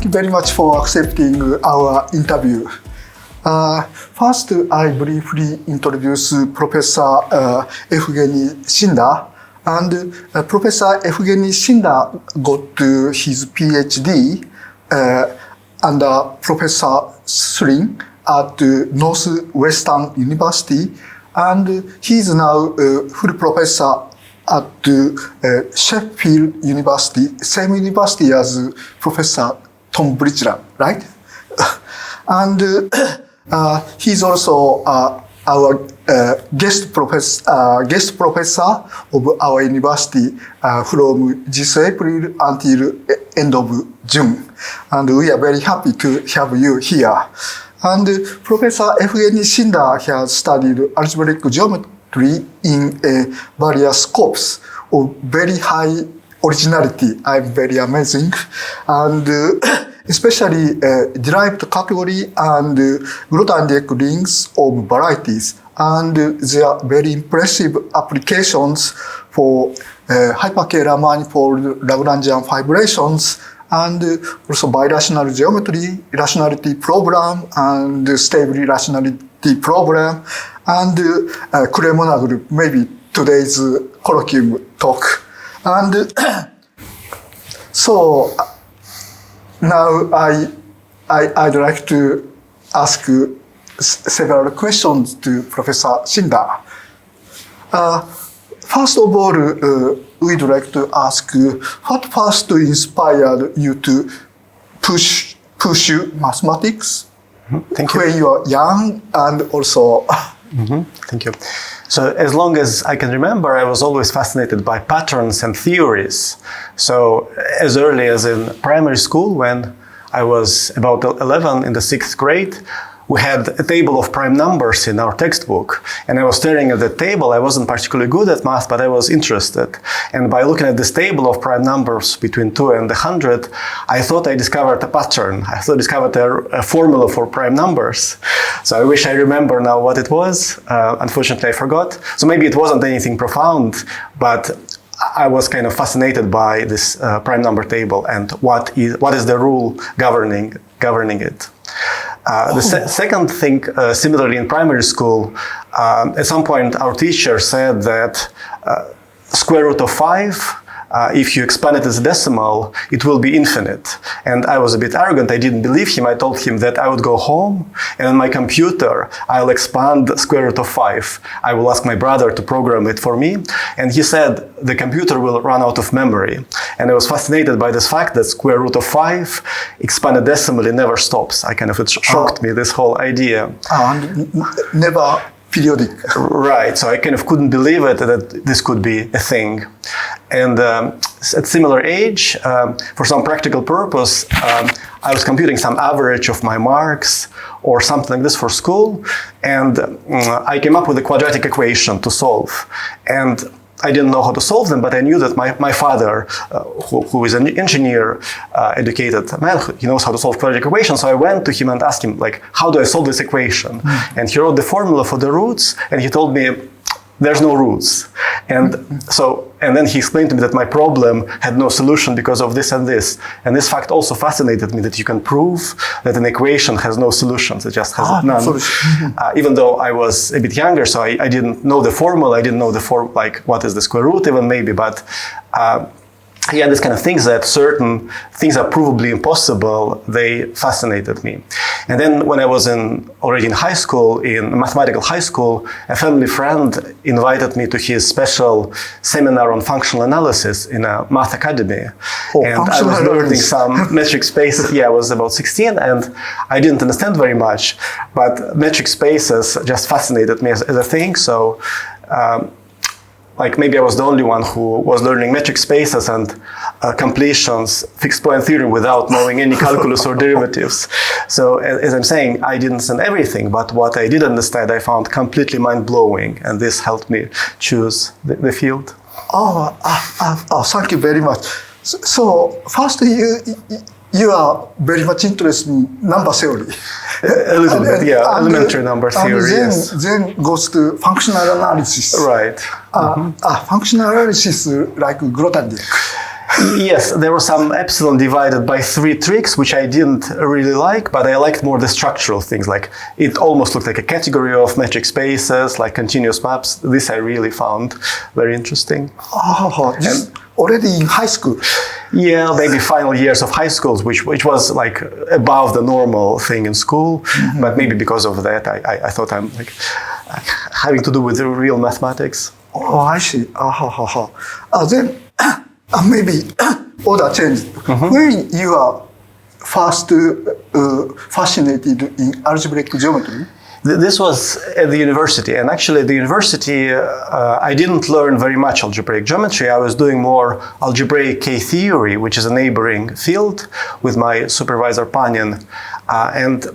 you very much for accepting our interview. First, I briefly introduce Professor Evgeny Shinder. And Professor Evgeny Shinder got his PhD under Professor Srin at Northwestern University. And he is now a full professor at Sheffield University, same university as Professor Tom Bldg, right? And he's also our guest professor of our university from this April until end of June. And we are very happy to have you here. And Professor Evgeny Shinder has studied algebraic geometry in various scopes of very high originality. I'm very amazing. And especially derived category and Bldg rings of varieties. And there are very impressive applications for hyperkähler manifold Lagrangian fibrations and also birational geometry, rationality problem, and stable rationality problem, and Cremona group, maybe today's colloquium talk. And so now I'd like to ask several questions to Professor Shinder. First of all, we'd like to ask what first inspired you to pursue mathematics? Thank you. When you are young and also... Thank you. So as long as I can remember, I was always fascinated by patterns and theories. So as early as in primary school, when I was about 11 in the 6th grade, we had a table of prime numbers in our textbook, and I was staring at the table. I wasn't particularly good at math, but I was interested. And by looking at this table of prime numbers between 2 and 100, I thought I discovered a pattern. I thought I discovered a formula for prime numbers. So I wish I remember now what it was. Unfortunately, I forgot. So maybe it wasn't anything profound, but I was kind of fascinated by this prime number table and what is the rule governing it. The second thing, similarly in primary school, at some point our teacher said that square root of 5, if you expand it as a decimal, it will be infinite. And I was a bit arrogant. I didn't believe him. I told him that I would go home and on my computer, I'll expand square root of 5. I will ask my brother to program it for me. And he said the computer will run out of memory. And I was fascinated by this fact that square root of 5 expanded decimally never stops. It shocked me, this whole idea. Never periodic. Right, so I kind of couldn't believe it that this could be a thing. And at similar age, for some practical purpose, I was computing some average of my marks or something like this for school, and I came up with a quadratic equation to solve. And I didn't know how to solve them, but I knew that my father, who is an engineer, educated man, he knows how to solve quadratic equations. So I went to him and asked him, like, how do I solve this equation? And he wrote the formula for the roots, and he told me, there's no roots. And then he explained to me that my problem had no solution because of this and this. And this fact also fascinated me, that you can prove that an equation has no solutions. It just has none. Even though I was a bit younger, so I didn't know the formula. I didn't know what is the square root even maybe, but this kind of things, that certain things are provably impossible, they fascinated me. And then when I was already in high school, in mathematical high school, a family friend invited me to his special seminar on functional analysis in a math academy. And I was learning some metric spaces. I was about 16 and I didn't understand very much, but metric spaces just fascinated me as a thing. So maybe I was the only one who was learning metric spaces and completions, fixed point theorem without knowing any calculus or derivatives. So as I'm saying, I didn't understand everything, but what I did understand, I found completely mind-blowing, and this helped me choose the field. Thank you very much. So first, you are very much interested in number theory. A little bit, elementary number theory, yes. Then goes to functional analysis. Right. Functional analysis like Bldg. Yes, there was some epsilon divided by 3 tricks, which I didn't really like, but I liked more the structural things. Like it almost looked like a category of metric spaces, like continuous maps. This I really found very interesting. Oh, this already in high school. Yeah, maybe final years of high schools, which was like above the normal thing in school. Mm-hmm. But maybe because of that, I thought I'm like having to do with the real mathematics. Oh, I see. Then maybe order changed. Mm-hmm. When you are first fascinated in algebraic geometry? This was at the university, and actually at the university I didn't learn very much algebraic geometry. I was doing more algebraic K-theory, which is a neighboring field, with my supervisor Panin. And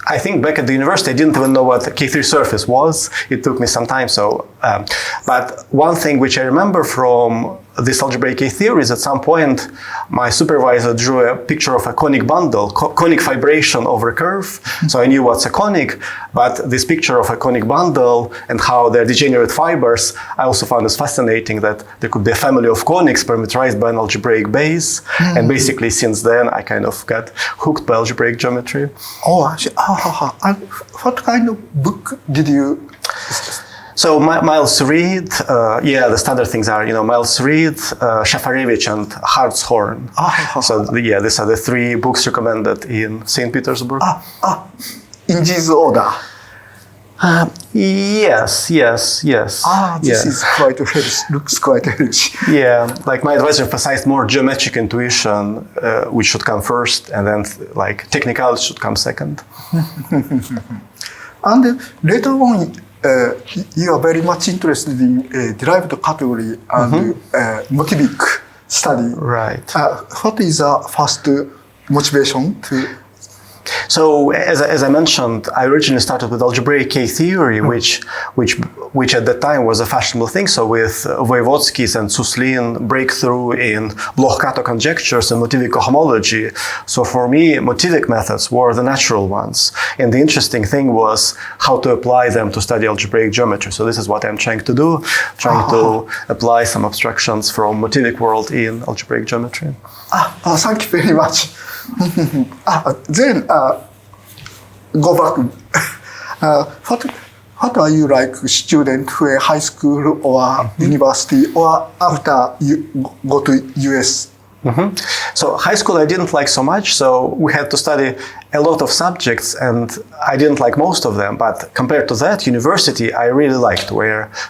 I think back at the university I didn't even know what a K3 surface was. It took me some time. But one thing which I remember from this algebraic K-theory is at some point my supervisor drew a picture of a conic bundle, conic fibration over a curve. So I knew what's a conic, but this picture of a conic bundle and how they're degenerate fibers, I also found this fascinating, that there could be a family of conics parameterized by an algebraic base. Mm-hmm. And basically since then I kind of got hooked by algebraic geometry. Oh, actually, what kind of book did you... So Miles Reed, the standard things are, Miles Reed, Shafarevich, and Hartshorn. So these are the 3 books recommended in St. Petersburg. In this order? Yes. This is quite healthy, looks quite healthy. Yeah, like my advisor emphasized more geometric intuition, which should come first, and then like technicality should come second. And later on, you are very much interested in derived category and motivic study. Right. What is the first motivation to? So as I mentioned, I originally started with algebraic K-theory, which at that time was a fashionable thing. So with Voevodsky's and Suslin breakthrough in Bldg conjectures and motivic cohomology. So for me, motivic methods were the natural ones. And the interesting thing was how to apply them to study algebraic geometry. So this is what I'm trying to do, to apply some abstractions from motivic world in algebraic geometry. Thank you very much. Then go back. What are you like student who high school or university or after you go to US? Mm-hmm. So high school I didn't like so much, so we had to study a lot of subjects and I didn't like most of them, but compared to that, university I really liked.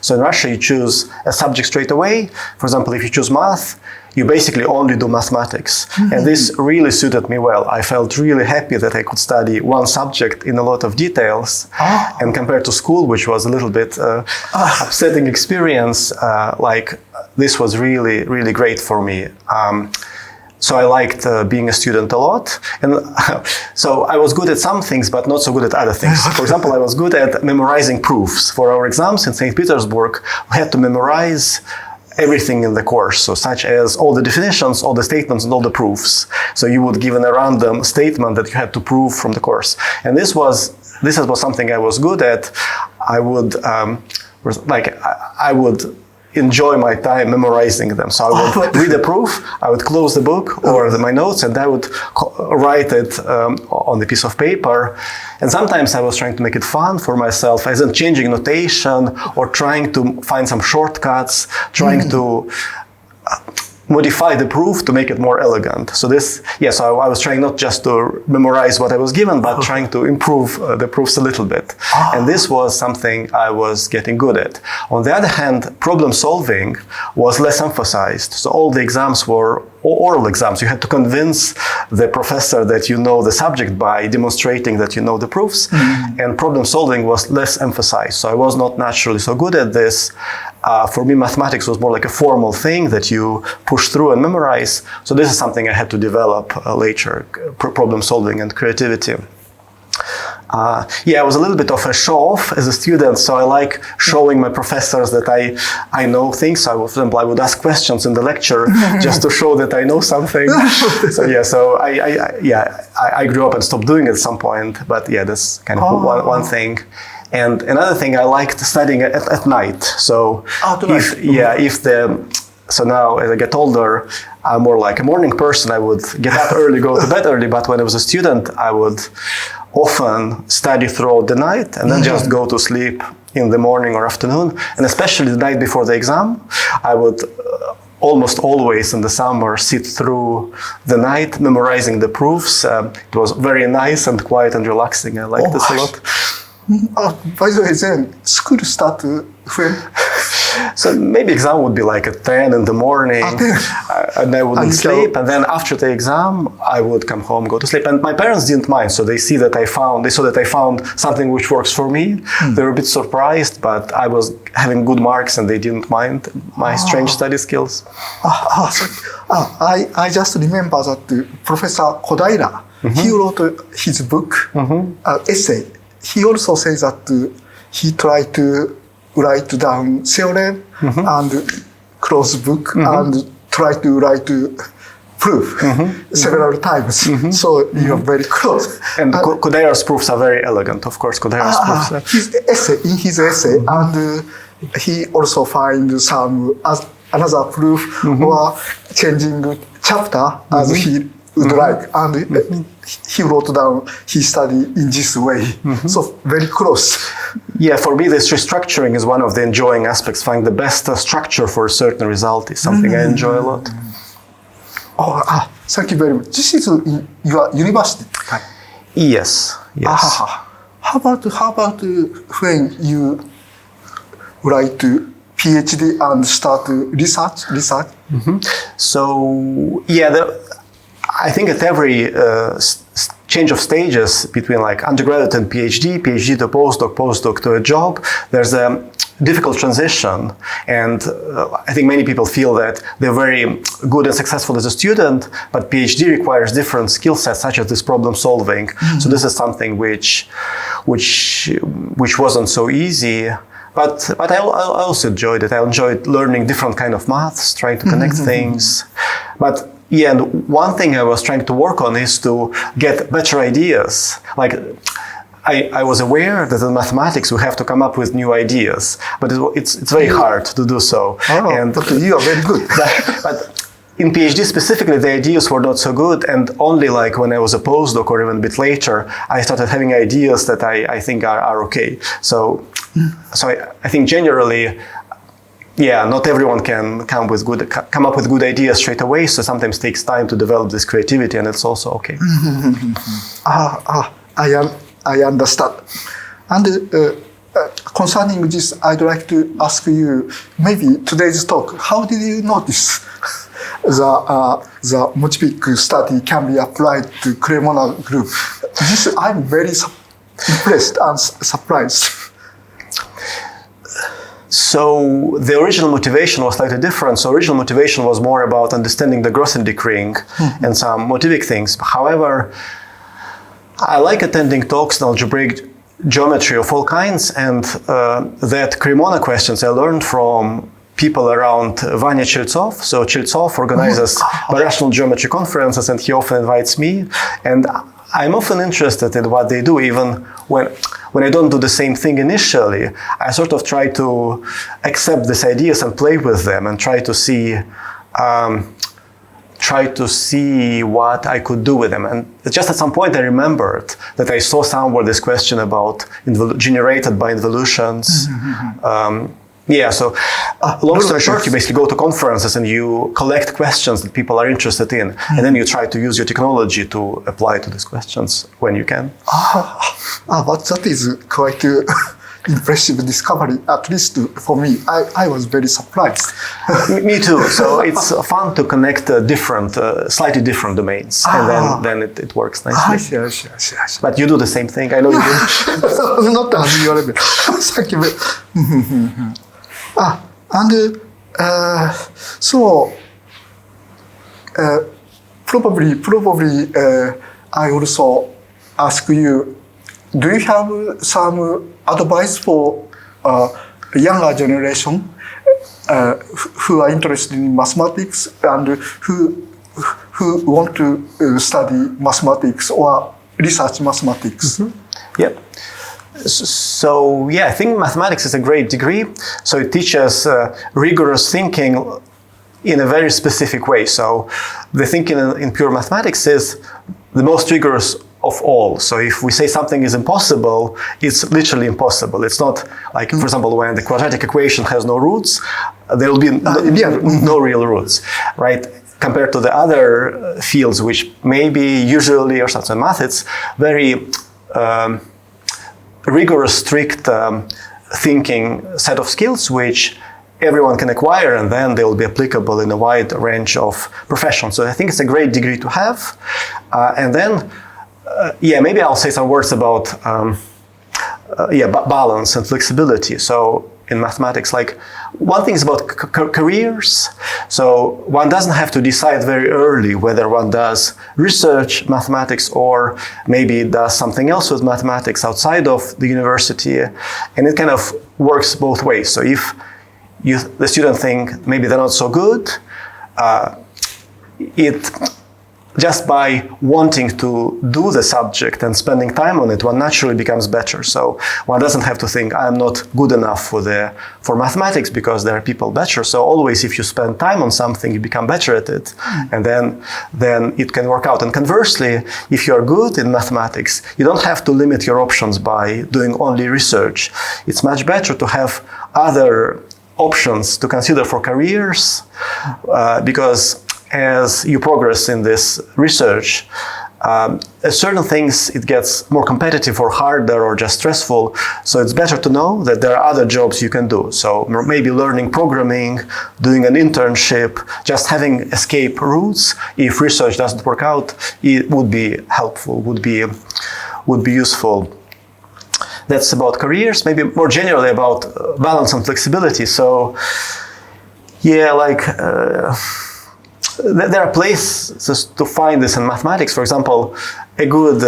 So in Russia you choose a subject straight away. For example, if you choose math, you basically only do mathematics. Mm-hmm. And this really suited me well. I felt really happy that I could study one subject in a lot of details. And compared to school, which was a little bit upsetting experience, this was really, really great for me. So I liked being a student a lot. And so I was good at some things, but not so good at other things. For example, I was good at memorizing proofs. For our exams in St. Petersburg, we had to memorize everything in the course, so such as all the definitions, all the statements, and all the proofs. So you would give a random statement that you had to prove from the course. And this was something I was good at. I would enjoy my time memorizing them. So I would read a proof, I would close the book or my notes, and I would write it on a piece of paper. And sometimes I was trying to make it fun for myself, as in changing notation or trying to find some shortcuts, trying to modify the proof to make it more elegant. So so I was trying not just to memorize what I was given, but trying to improve the proofs a little bit. And this was something I was getting good at. On the other hand, problem solving was less emphasized. So all the exams were oral exams. You had to convince the professor that you know the subject by demonstrating that you know the proofs. Mm-hmm. And problem solving was less emphasized. So I was not naturally so good at this. For me, mathematics was more like a formal thing that you push through and memorize. So this is something I had to develop later, problem solving and creativity. I was a little bit of a show-off as a student, so I like showing my professors that I know things. So for example, I would ask questions in the lecture just to show that I know something. I grew up and stopped doing it at some point, but that's kind of one thing. And another thing, I liked studying at night. So if the So now, as I get older, I'm more like a morning person. I would get up early, go to bed early. But when I was a student, I would often study throughout the night and then just go to sleep in the morning or afternoon. And especially the night before the exam, I would almost always in the summer sit through the night memorizing the proofs. It was very nice and quiet and relaxing. I liked this a lot. By the way, then school start when? So maybe exam would be like at 10 in the morning, and I wouldn't sleep. And then after the exam, I would come home, go to sleep. And my parents didn't mind, so they saw that I found something which works for me. They were a bit surprised, but I was having good marks, and they didn't mind my strange study skills. I just remember that Professor Kodaira, he wrote his book, essay. He also says that he tried to write down theorem and close book and try to write proof several times. So you're very close. And Kodaira's proofs are very elegant, of course. Kodaira's proofs. In his essay, and he also finds some another proof or changing chapter as he would like, and he wrote down his study in this way. So very close. Yeah, for me, this restructuring is one of the enjoying aspects. Find the best structure for a certain result is something I enjoy a lot. Thank you very much. This is in your university? Yes. How about when you write PhD and start research? So yeah, I think at every change of stages between like undergraduate and PhD to postdoc, postdoc to a job, there's a difficult transition. And I think many people feel that they're very good and successful as a student, but PhD requires different skill sets, such as this problem solving. So this is something which wasn't so easy. But I also enjoyed it. I enjoyed learning different kind of maths, trying to connect things. But yeah, and one thing I was trying to work on is to get better ideas. Like, I was aware that in mathematics we have to come up with new ideas, but it's very hard to do so. But you are very good. But in PhD specifically, the ideas were not so good, and only like when I was a postdoc or even a bit later, I started having ideas that I think are okay. So I think generally, yeah, not everyone can come up with good ideas straight away. So sometimes it takes time to develop this creativity, and it's also okay. I understand. And concerning this, I'd like to ask you, maybe today's talk, how did you notice the multiplic study can be applied to Cremona group? I'm very impressed and surprised. So the original motivation was slightly different. So original motivation was more about understanding the Grothendieck and some motivic things. However, I like attending talks on algebraic geometry of all kinds, and that Cremona questions I learned from people around Vanya Chiltsov. So Chiltsov organizes birational geometry conferences, and he often invites me. And I'm often interested in what they do, even when I don't do the same thing initially. I sort of try to accept these ideas and play with them and try to see what I could do with them. And just at some point I remembered that I saw somewhere this question about generated by involutions. So long story short, you basically go to conferences and you collect questions that people are interested in, and then you try to use your technology to apply to these questions when you can. But that is quite impressive discovery, at least for me. I was very surprised. Me too. So it's fun to connect slightly different domains, and then it works nicely. I see. But you do the same thing. I know you do. Not on your level. Thank you. Probably I also ask you, do you have some advice for younger generation who are interested in mathematics and who want to study mathematics or research mathematics? Yep. So I think mathematics is a great degree. So it teaches rigorous thinking in a very specific way. So the thinking in pure mathematics is the most rigorous of all. So if we say something is impossible, it's literally impossible. It's not like, for example, when the quadratic equation has no roots, there will be no real roots, right? Compared to the other fields, which maybe usually, or something in math, it's very rigorous, strict thinking set of skills, which everyone can acquire, and then they will be applicable in a wide range of professions. So I think it's a great degree to have. And then, maybe I'll say some words about balance and flexibility. So in mathematics, like one thing is about careers. So one doesn't have to decide very early whether one does research mathematics or maybe does something else with mathematics outside of the university. And it kind of works both ways. So if the student think maybe they're not so good, just by wanting to do the subject and spending time on it, one naturally becomes better. So one doesn't have to think, I'm not good enough for mathematics because there are people better. So always, if you spend time on something, you become better at it, and then it can work out. And conversely, if you are good in mathematics, you don't have to limit your options by doing only research. It's much better to have other options to consider for careers, because as you progress in this research, certain things, it gets more competitive or harder or just stressful. So it's better to know that there are other jobs you can do. So maybe learning programming, doing an internship, just having escape routes. If research doesn't work out, it would be helpful, would be useful. That's about careers. Maybe more generally about balance and flexibility. So there are places to find this in mathematics. For example, a good,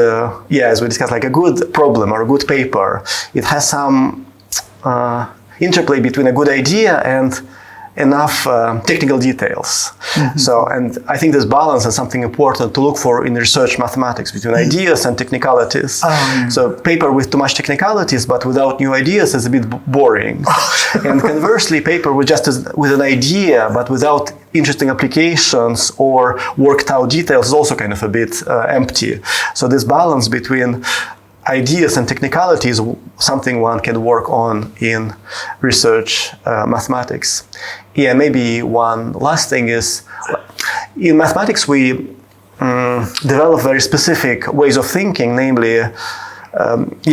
as we discussed, like a good problem or a good paper, it has some interplay between a good idea and enough technical details. Mm-hmm. So, and I think this balance is something important to look for in research mathematics between ideas and technicalities. So paper with too much technicalities but without new ideas is a bit boring. And conversely, paper with an idea but without interesting applications or worked out details is also kind of a bit empty. So this balance between ideas and technicality is something one can work on in research mathematics. Maybe one last thing is, in mathematics we develop very specific ways of thinking, namely,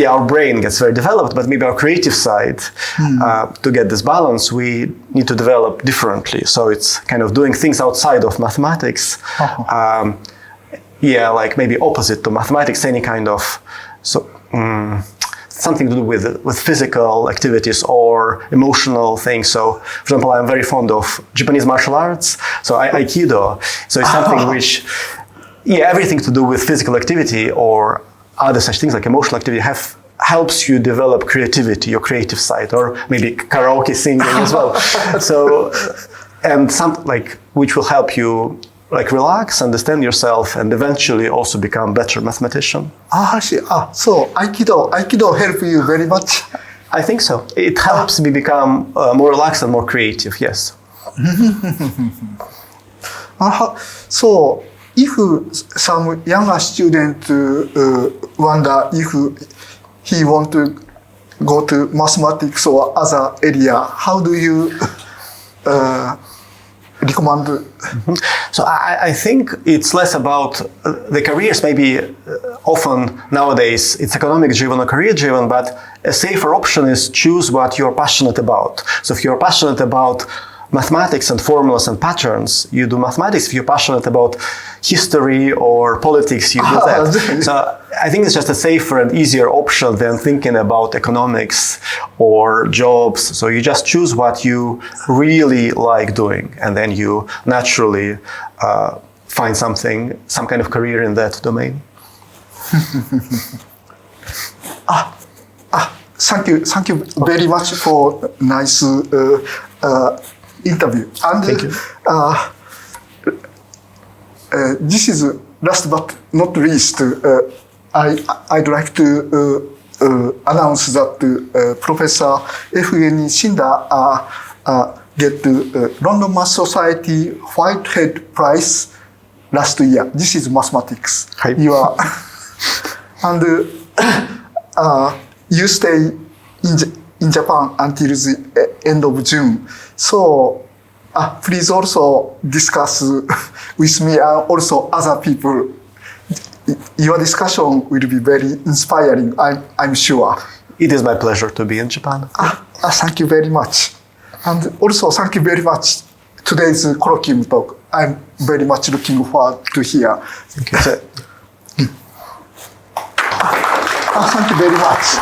our brain gets very developed, but maybe our creative side, to get this balance, we need to develop differently. So it's kind of doing things outside of mathematics, like maybe opposite to mathematics, any kind of something to do with physical activities or emotional things. So, for example, I'm very fond of Japanese martial arts, so Aikido. So it's something which, everything to do with physical activity or other such things like emotional activity helps you develop creativity, your creative side, or maybe karaoke singing as well. So, and which will help you relax, understand yourself, and eventually also become better mathematician. I see. So Aikido help you very much? I think so. It helps me become more relaxed and more creative, yes. So if some younger student wonder if he want to go to mathematics or other area, how do you recommend? So I think it's less about the careers. Maybe often nowadays it's economic driven or career driven, but a safer option is choose what you're passionate about. So if you're passionate about mathematics and formulas and patterns, you do mathematics. If you're passionate about history or politics, you do that. So I think it's just a safer and easier option than thinking about economics or jobs. So you just choose what you really like doing, and then you naturally find some kind of career in that domain. Thank you very much for nice interview. And thank you. This is last but not least. I'd like to announce that Professor Evgeny Shinder get the London Math Society Whitehead Prize last year. This is mathematics. Hi. You are, and you stay in Japan until the end of June. So please also discuss with me and also other people. Your discussion will be very inspiring, I'm sure. It is my pleasure to be in Japan. Thank you very much. And also thank you very much today's colloquium talk. I'm very much looking forward to hear. Thank you. Thank you very much.